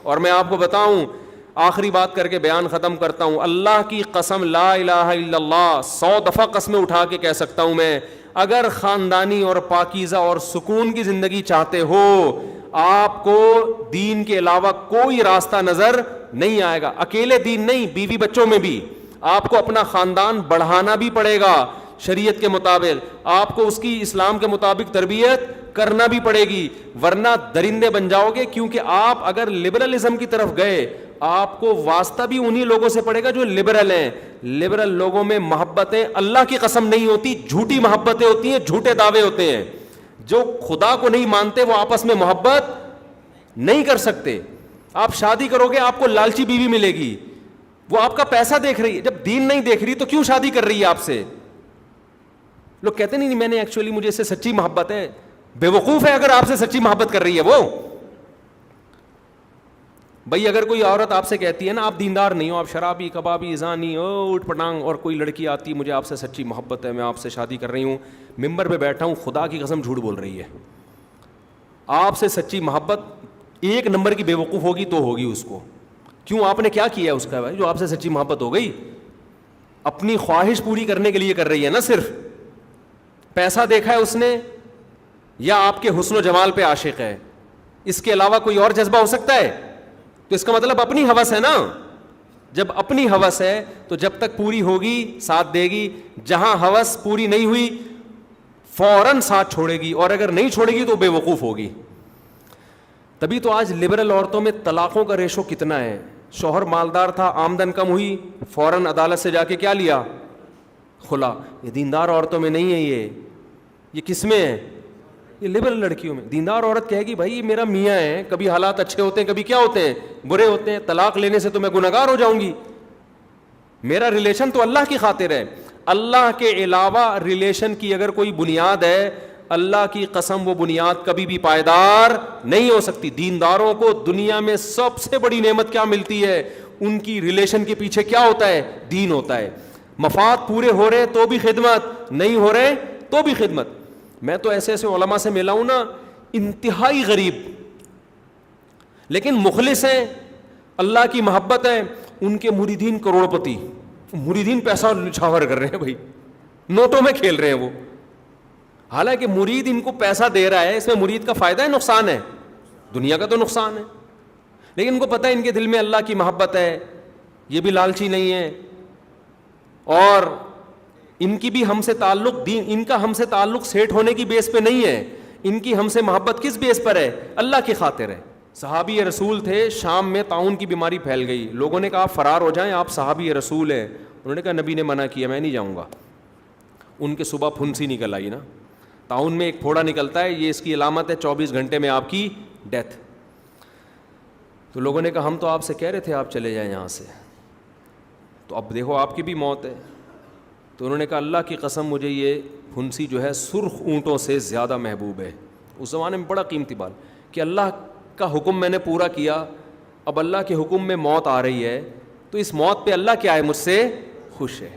اور میں آپ کو بتاؤں, آخری بات کر کے بیان ختم کرتا ہوں, اللہ کی قسم, لا الہ الا اللہ 100 دفعہ قسمیں اٹھا کے کہہ سکتا ہوں میں, اگر خاندانی اور پاکیزہ اور سکون کی زندگی چاہتے ہو, آپ کو دین کے علاوہ کوئی راستہ نظر نہیں آئے گا. اکیلے دین نہیں, بیوی بچوں میں بھی آپ کو اپنا خاندان بڑھانا بھی پڑے گا شریعت کے مطابق, آپ کو اس کی اسلام کے مطابق تربیت کرنا بھی پڑے گی, ورنہ درندے بن جاؤ گے. کیونکہ آپ اگر لبرلزم کی طرف گئے, آپ کو واسطہ بھی انہی لوگوں سے پڑے گا جو لبرل ہیں. لبرل لوگوں میں محبتیں اللہ کی قسم نہیں ہوتی, جھوٹی محبتیں ہوتی ہیں, جھوٹے دعوے ہوتے ہیں. جو خدا کو نہیں مانتے وہ آپس میں محبت نہیں کر سکتے. آپ شادی کرو گے, آپ کو لالچی بیوی ملے گی, وہ آپ کا پیسہ دیکھ رہی ہے. جب دین نہیں دیکھ رہی تو کیوں شادی کر رہی ہے آپ سے؟ لوگ کہتے نہیں میں نے ایکچولی مجھے اس سے سچی محبت ہے. بے وقوف ہے اگر آپ سے سچی محبت کر رہی ہے وہ. بھائی اگر کوئی عورت آپ سے کہتی ہے نا آپ دیندار نہیں ہو, آپ شرابی, کبابی, زانی, اوٹ پٹانگ, اور کوئی لڑکی آتی مجھے آپ سے سچی محبت ہے, میں آپ سے شادی کر رہی ہوں, ممبر پہ بیٹھا ہوں, خدا کی قسم جھوٹ بول رہی ہے. آپ سے سچی محبت ایک نمبر کی بے وقوف ہوگی تو ہوگی اس کو. کیوں؟ آپ نے کیا کیا اس کا بھائی جو آپ سے سچی محبت ہو گئی؟ اپنی خواہش پوری کرنے کے لیے کر رہی ہے نا, صرف پیسہ دیکھا ہے اس نے, یا آپ کے حسن و جمال پہ عاشق ہے, اس کے علاوہ کوئی اور جذبہ ہو سکتا ہے؟ تو اس کا مطلب اپنی ہوس ہے نا. جب اپنی ہوس ہے تو جب تک پوری ہوگی ساتھ دے گی, جہاں ہوس پوری نہیں ہوئی فوراً ساتھ چھوڑے گی, اور اگر نہیں چھوڑے گی تو بے وقوف ہوگی. تبھی تو آج لبرل عورتوں میں طلاقوں کا ریشو کتنا ہے. شوہر مالدار تھا, آمدن کم ہوئی, فوراً عدالت سے جا کے کیا لیا؟ خلا. یہ دیندار عورتوں میں نہیں ہے, یہ کس میں ہے؟ یہ لبرل لڑکیوں میں. دیندار عورت کہے گی بھائی یہ میرا میاں ہے, کبھی حالات اچھے ہوتے ہیں کبھی کیا ہوتے ہیں, برے ہوتے ہیں, طلاق لینے سے تو میں گنہگار ہو جاؤں گی. میرا ریلیشن تو اللہ کی خاطر ہے. اللہ کے علاوہ ریلیشن کی اگر کوئی بنیاد ہے, اللہ کی قسم وہ بنیاد کبھی بھی پائیدار نہیں ہو سکتی. دینداروں کو دنیا میں سب سے بڑی نعمت کیا ملتی ہے؟ ان کی ریلیشن کے پیچھے کیا ہوتا ہے؟ دین ہوتا ہے. مفاد پورے ہو رہے تو بھی خدمت, نہیں ہو رہے تو بھی خدمت. میں تو ایسے ایسے علماء سے ملا ہوں نا, انتہائی غریب لیکن مخلص ہیں, اللہ کی محبت ہے, ان کے مریدین کروڑ پتی, مریدین پیسہ نچھاور کر رہے ہیں بھائی, نوٹوں میں کھیل رہے ہیں وہ. حالانکہ مرید ان کو پیسہ دے رہا ہے, اس میں مرید کا فائدہ ہے نقصان ہے؟ دنیا کا تو نقصان ہے. لیکن ان کو پتہ ہے ان کے دل میں اللہ کی محبت ہے, یہ بھی لالچی نہیں ہے, اور ان کی بھی ہم سے تعلق دین, ان کا ہم سے تعلق سیٹ ہونے کی بیس پہ نہیں ہے, ان کی ہم سے محبت کس بیس پر ہے؟ اللہ کی خاطر ہے. صحابی رسول تھے, شام میں طاعون کی بیماری پھیل گئی, لوگوں نے کہا آپ فرار ہو جائیں, آپ صحابی رسول ہیں. انہوں نے کہا نبی نے منع کیا, میں نہیں جاؤں گا. ان کے صبح پھنسی نکل آئی نا, طاعون میں ایک پھوڑا نکلتا ہے, یہ اس کی علامت ہے 24 گھنٹے میں آپ کی ڈیتھ. تو لوگوں نے کہا ہم تو آپ سے کہہ رہے تھے آپ چلے جائیں یہاں سے, تو اب دیکھو آپ کی بھی موت ہے. تو انہوں نے کہا اللہ کی قسم مجھے یہ پھنسی جو ہے سرخ اونٹوں سے زیادہ محبوب ہے. اس زمانے میں بڑا قیمتی بات کہ اللہ کا حکم میں نے پورا کیا, اب اللہ کے حکم میں موت آ رہی ہے, تو اس موت پہ اللہ کیا ہے؟ مجھ سے خوش ہے.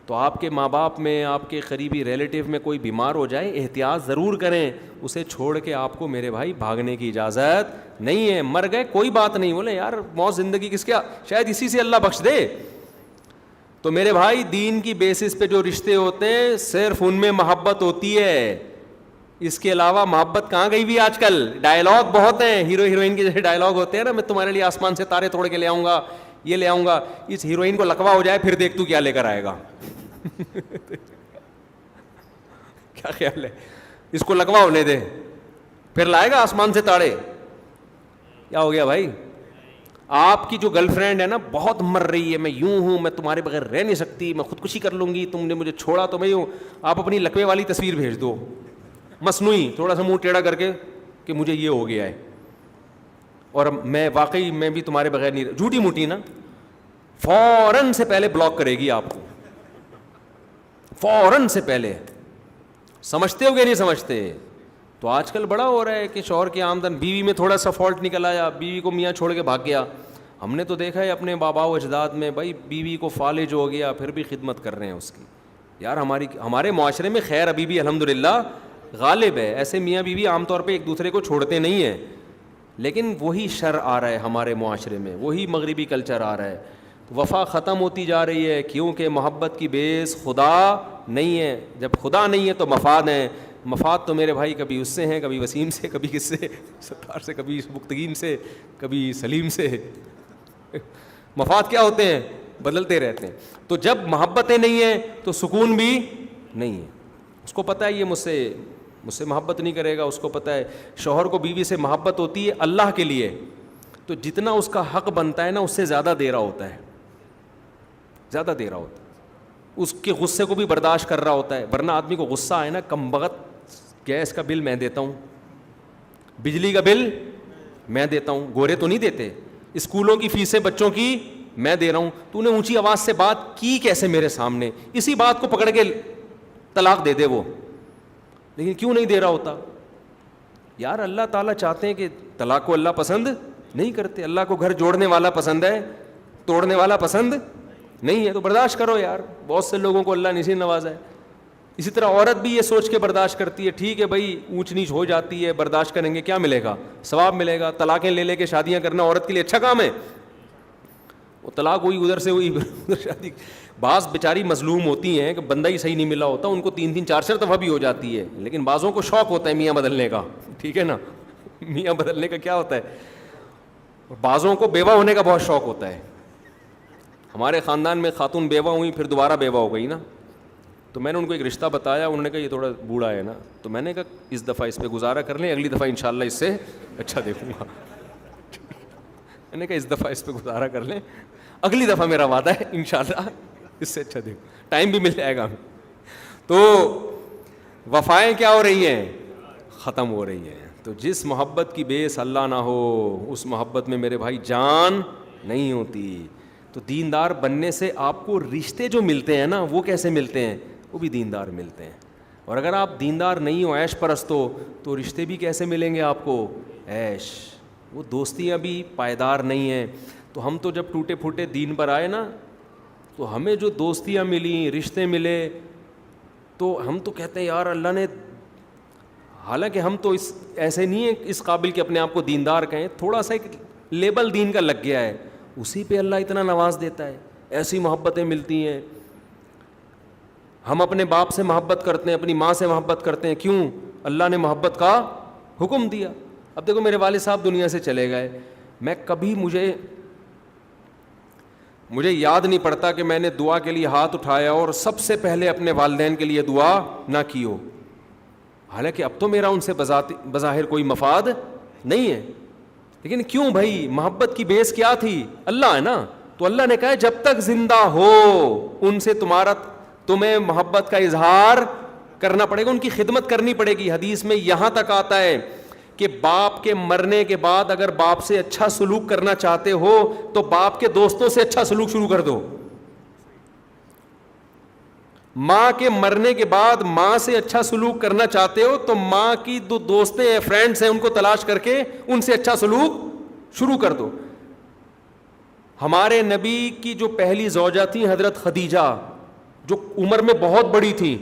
تو آپ کے ماں باپ میں, آپ کے قریبی ریلیٹیو میں کوئی بیمار ہو جائے, احتیاط ضرور کریں, اسے چھوڑ کے آپ کو میرے بھائی بھاگنے کی اجازت نہیں ہے. مر گئے کوئی بات نہیں, بولے یار موت زندگی کس کیا, شاید اسی سے اللہ بخش دے. تو میرے بھائی دین کی بیسس پہ جو رشتے ہوتے ہیں صرف ان میں محبت ہوتی ہے, اس کے علاوہ محبت کہاں گئی بھی. آج کل ڈائلاگ بہت ہیں, ہیرو ہیروئن کے جیسے ڈائلاگ ہوتے ہیں نا, میں تمہارے لیے آسمان سے تارے توڑ کے لے آؤں گا, یہ لے آؤں گا. اس ہیروئن کو لقوا ہو جائے پھر دیکھ تو کیا لے کر آئے گا. کیا خیال ہے؟ اس کو لقوا ہونے دے, پھر لائے گا آسمان سے تاڑے. کیا ہو گیا بھائی؟ آپ کی جو گرل فرینڈ ہے نا بہت مر رہی ہے, میں یوں ہوں, میں تمہارے بغیر رہ نہیں سکتی, میں خودکشی کر لوں گی, تم نے مجھے چھوڑا تو میں یوں. آپ اپنی لقوے والی تصویر بھیج دو, مصنوعی, تھوڑا سا منہ ٹیڑھا کر کے کہ مجھے یہ ہو گیا ہے, اور میں واقعی میں بھی تمہارے بغیر نہیں, جھوٹی موٹی نا, فوراً سے پہلے بلاک کرے گی آپ کو, فوراً سے پہلے. سمجھتے ہو کہ نہیں سمجھتے؟ تو آج کل بڑا ہو رہا ہے کہ شوہر کی آمدن, بیوی میں تھوڑا سا فالٹ نکل آیا, بیوی کو میاں چھوڑ کے بھاگ گیا. ہم نے تو دیکھا ہے اپنے بابا و اجداد میں, بھائی بیوی کو فالج ہو گیا پھر بھی خدمت کر رہے ہیں اس کی. یار ہمارے معاشرے میں خیر ابھی بھی الحمدللہ غالب ہے, ایسے میاں بیوی عام طور پہ ایک دوسرے کو چھوڑتے نہیں ہیں, لیکن وہی شر آ رہا ہے ہمارے معاشرے میں, وہی مغربی کلچر آ رہا ہے. وفا ختم ہوتی جا رہی ہے کیونکہ محبت کی بیس خدا نہیں ہے. جب خدا نہیں ہے تو مفاد ہیں. مفاد تو میرے بھائی کبھی اس سے ہیں, کبھی وسیم سے, کبھی کس سے, ستار سے, کبھی مختگین سے, کبھی سلیم سے. مفاد کیا ہوتے ہیں؟ بدلتے رہتے ہیں. تو جب محبتیں نہیں ہیں تو سکون بھی نہیں ہے. اس کو پتہ ہے یہ مجھ سے محبت نہیں کرے گا, اس کو پتہ ہے شوہر کو بیوی سے محبت ہوتی ہے اللہ کے لیے, تو جتنا اس کا حق بنتا ہے نا اس سے زیادہ دے رہا ہوتا ہے, زیادہ دے رہا ہوتا ہے. اس کے غصے کو بھی برداشت کر رہا ہوتا ہے. ورنہ آدمی کو غصہ آئے نا, کم بخت گیس کا بل میں دیتا ہوں, بجلی کا بل میں دیتا ہوں, گورے تو نہیں دیتے, اسکولوں کی فیسیں بچوں کی میں دے رہا ہوں, تو نے اونچی آواز سے بات کی کیسے میرے سامنے, اسی بات کو پکڑ کے طلاق دے دے وہ. لیکن کیوں نہیں دے رہا ہوتا یار؟ اللہ تعالیٰ چاہتے ہیں کہ طلاق کو اللہ پسند نہیں کرتے. اللہ کو گھر جوڑنے والا پسند ہے, توڑنے والا پسند نہیں ہے. تو برداشت کرو یار, بہت سے لوگوں کو اللہ نے اسی نوازا ہے. اسی طرح عورت بھی یہ سوچ کے برداشت کرتی ہے, ٹھیک ہے بھائی اونچ نیچ ہو جاتی ہے, برداشت کریں گے, کیا ملے گا؟ ثواب ملے گا. طلاقیں لے کے شادیاں کرنا عورت کے لیے اچھا کام ہے. وہ طلاق ہوئی ادھر سے ہوئی ادھر شادی. بعض بیچاری مظلوم ہوتی ہیں کہ بندہ ہی صحیح نہیں ملا ہوتا, ان کو 3 4 دفعہ بھی ہو جاتی ہے. لیکن بعضوں کو شوق ہوتا ہے میاں بدلنے کا, ٹھیک ہے نا, میاں بدلنے کا کیا ہوتا ہے. بعضوں کو بیوہ ہونے کا بہت شوق ہوتا ہے. ہمارے خاندان میں خاتون بیوہ ہوئی پھر دوبارہ بیوہ ہو گئی نا, تو میں نے ان کو ایک رشتہ بتایا, انہوں نے کہا یہ تھوڑا بوڑھا ہے نا, تو میں نے کہا اس دفعہ اس پہ گزارا کر لیں, اگلی دفعہ انشاءاللہ اس سے اچھا دیکھوں گا. میں نے کہا اس دفعہ اس پہ گزارا کر لیں, اگلی دفعہ میرا وعدہ ہے انشاءاللہ اس سے اچھا دیکھوں, ٹائم بھی مل جائے گا. تو وفائیں کیا ہو رہی ہیں؟ ختم ہو رہی ہیں. تو جس محبت کی بیس اللہ نہ ہو اس محبت میں میرے بھائی جان نہیں ہوتی. تو دیندار بننے سے آپ کو رشتے جو ملتے ہیں نا وہ کیسے ملتے ہیں؟ وہ بھی دیندار ملتے ہیں. اور اگر آپ دیندار نہیں ہو, عیش پرست ہو, تو رشتے بھی کیسے ملیں گے آپ کو؟ عیش. وہ دوستیاں بھی پائیدار نہیں ہیں. تو ہم تو جب ٹوٹے پھوٹے دین پر آئے نا, تو ہمیں جو دوستیاں ملیں, رشتے ملے, تو ہم تو کہتے ہیں یار اللہ نے, حالانکہ ہم تو ایسے نہیں ہیں اس قابل کہ اپنے آپ کو دیندار کہیں, تھوڑا سا ایک لیبل دین کا لگ گیا ہے, اسی پہ اللہ اتنا نواز دیتا ہے, ایسی محبتیں ملتی ہیں. ہم اپنے باپ سے محبت کرتے ہیں, اپنی ماں سے محبت کرتے ہیں, کیوں؟ اللہ نے محبت کا حکم دیا. اب دیکھو میرے والد صاحب دنیا سے چلے گئے, میں کبھی مجھے یاد نہیں پڑتا کہ میں نے دعا کے لیے ہاتھ اٹھایا اور سب سے پہلے اپنے والدین کے لیے دعا نہ کی ہو. حالانکہ اب تو میرا ان سے بظاہر کوئی مفاد نہیں ہے, لیکن کیوں بھائی؟ محبت کی بیس کیا تھی؟ اللہ ہے نا. تو اللہ نے کہا جب تک زندہ ہو ان سے تمہیں محبت کا اظہار کرنا پڑے گا, ان کی خدمت کرنی پڑے گی. حدیث میں یہاں تک آتا ہے کہ باپ کے مرنے کے بعد اگر باپ سے اچھا سلوک کرنا چاہتے ہو تو باپ کے دوستوں سے اچھا سلوک شروع کر دو. ماں کے مرنے کے بعد ماں سے اچھا سلوک کرنا چاہتے ہو تو ماں کی دو دوستیں ہیں, فرینڈس ہیں, ان کو تلاش کر کے ان سے اچھا سلوک شروع کر دو. ہمارے نبی کی جو پہلی زوجہ تھی حضرت خدیجہ, جو عمر میں بہت بڑی تھی,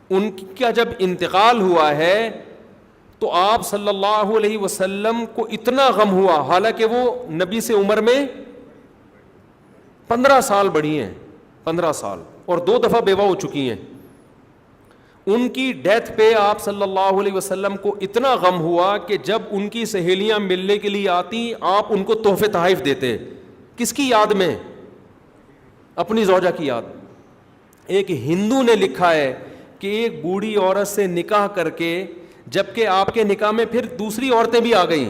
ان کا جب انتقال ہوا ہے تو آپ صلی اللہ علیہ وسلم کو اتنا غم ہوا, حالانکہ وہ نبی سے عمر میں 15 سال بڑی ہیں, 15 سال, اور 2 دفعہ بیوہ ہو چکی ہیں. ان کی ڈیتھ پہ آپ صلی اللہ علیہ وسلم کو اتنا غم ہوا کہ جب ان کی سہیلیاں ملنے کے لیے آتی آپ ان کو تحفے تحائف دیتے. کس کی یاد میں؟ اپنی زوجہ کی یاد. ایک ہندو نے لکھا ہے کہ ایک بوڑھی عورت سے نکاح کر کے, جبکہ آپ کے نکاح میں پھر دوسری عورتیں بھی آ گئیں,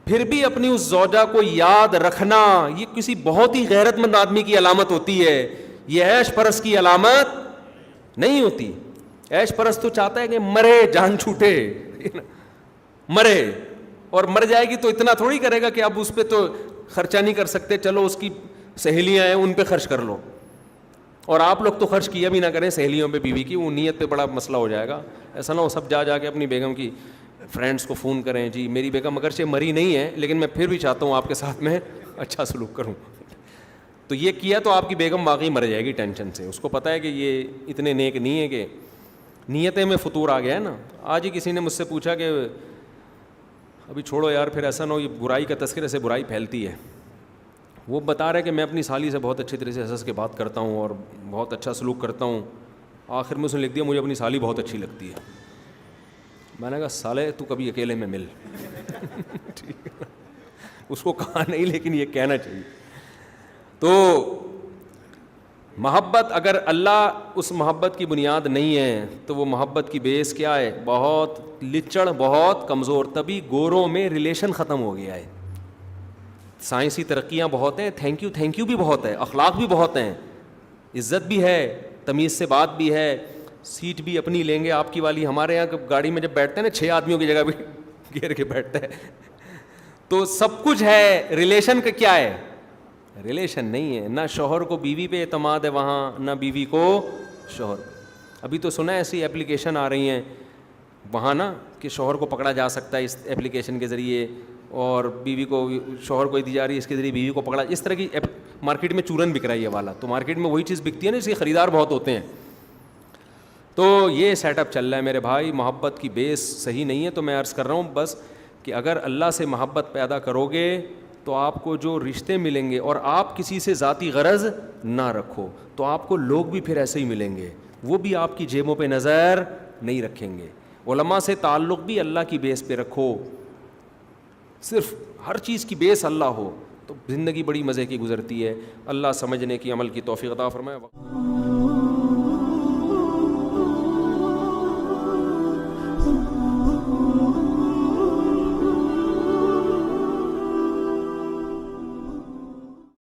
پھر بھی اپنی اس زوجہ کو یاد رکھنا یہ کسی بہت ہی غیرت مند آدمی کی علامت ہوتی ہے, یہ عیش پرست کی علامت نہیں ہوتی. عیش پرست تو چاہتا ہے کہ مرے جان چھوٹے, مرے, اور مر جائے گی تو اتنا تھوڑی کرے گا کہ اب اس پہ تو خرچہ نہیں کر سکتے, چلو اس کی سہیلیاں ہیں ان پہ خرچ کر لو. اور آپ لوگ تو خرچ کیا بھی نہ کریں سہیلیوں پہ, بیوی کی, وہ نیت پہ بڑا مسئلہ ہو جائے گا. ایسا نہ ہو سب جا کے اپنی بیگم کی فرینڈس کو فون کریں, جی میری بیگم اگرچہ مری نہیں ہے لیکن میں پھر بھی چاہتا ہوں آپ کے ساتھ میں اچھا سلوک کروں. تو یہ کیا تو آپ کی بیگم واقعی مر جائے گی ٹینشن سے. اس کو پتہ ہے کہ یہ اتنے نیک نہیں ہے, کہ نیتیں میں فطور آ گیا ہے نا. آج ہی کسی نے مجھ سے پوچھا کہ ابھی چھوڑو یار، پھر ایسا نہ ہو یہ برائی کا تذکرے سے برائی پھیلتی ہے. وہ بتا رہے کہ میں اپنی سالی سے بہت اچھی طرح سے ہنس کے بات کرتا ہوں اور بہت اچھا سلوک کرتا ہوں. آخر میں اس نے لکھ دیا مجھے اپنی سالی بہت اچھی لگتی ہے. میں نے کہا سالے تو کبھی اکیلے میں مل. ٹھیک ہے، اس کو کہا نہیں لیکن یہ کہنا چاہیے. تو محبت، اگر اللہ اس محبت کی بنیاد نہیں ہے تو وہ محبت کی بیس کیا ہے؟ بہت لچڑ، بہت کمزور. تبھی گوروں میں ریلیشن ختم ہو گیا ہے. سائنسی ترقیاں بہت ہیں، تھینک یو بھی بہت ہے، اخلاق بھی بہت ہیں، عزت بھی ہے، تمیز سے بات بھی ہے، سیٹ بھی اپنی لیں گے آپ کی والی. ہمارے یہاں گاڑی میں جب بیٹھتے ہیں نا 6 آدمیوں کی جگہ بھی گھیر کے بیٹھتے ہیں. تو سب کچھ ہے. ریلیشن کا کیا ہے؟ ریلیشن نہیں ہے. نہ شوہر کو بیوی پہ اعتماد ہے وہاں، نہ بیوی کو شوہر. ابھی تو سنا ہے ایسی ایپلیکیشن آ رہی ہیں وہاں نا کہ شوہر کو پکڑا جا سکتا ہے اس ایپلیکیشن کے ذریعے، اور بیوی کو، شوہر کو دی جا رہی ہے اس کے ذریعے بیوی کو پکڑا. اس طرح کی مارکیٹ میں چورن بک رہا ہے یہ والا. تو مارکیٹ میں وہی چیز بکتی ہے نا، اس کے خریدار بہت ہوتے ہیں. تو یہ سیٹ اپ چل رہا ہے میرے بھائی. محبت کی بیس صحیح نہیں ہے. تو میں عرض کر رہا ہوں بس کہ اگر اللہ سے محبت پیدا کرو گے تو آپ کو جو رشتے ملیں گے، اور آپ کسی سے ذاتی غرض نہ رکھو تو آپ کو لوگ بھی پھر ایسے ہی ملیں گے، وہ بھی آپ کی جیبوں پہ نظر نہیں رکھیں گے. علماء سے تعلق بھی اللہ کی بیس پہ رکھو. صرف ہر چیز کی بیس اللہ ہو تو زندگی بڑی مزے کی گزرتی ہے. اللہ سمجھنے کی، عمل کی توفیق عطا فرمائے.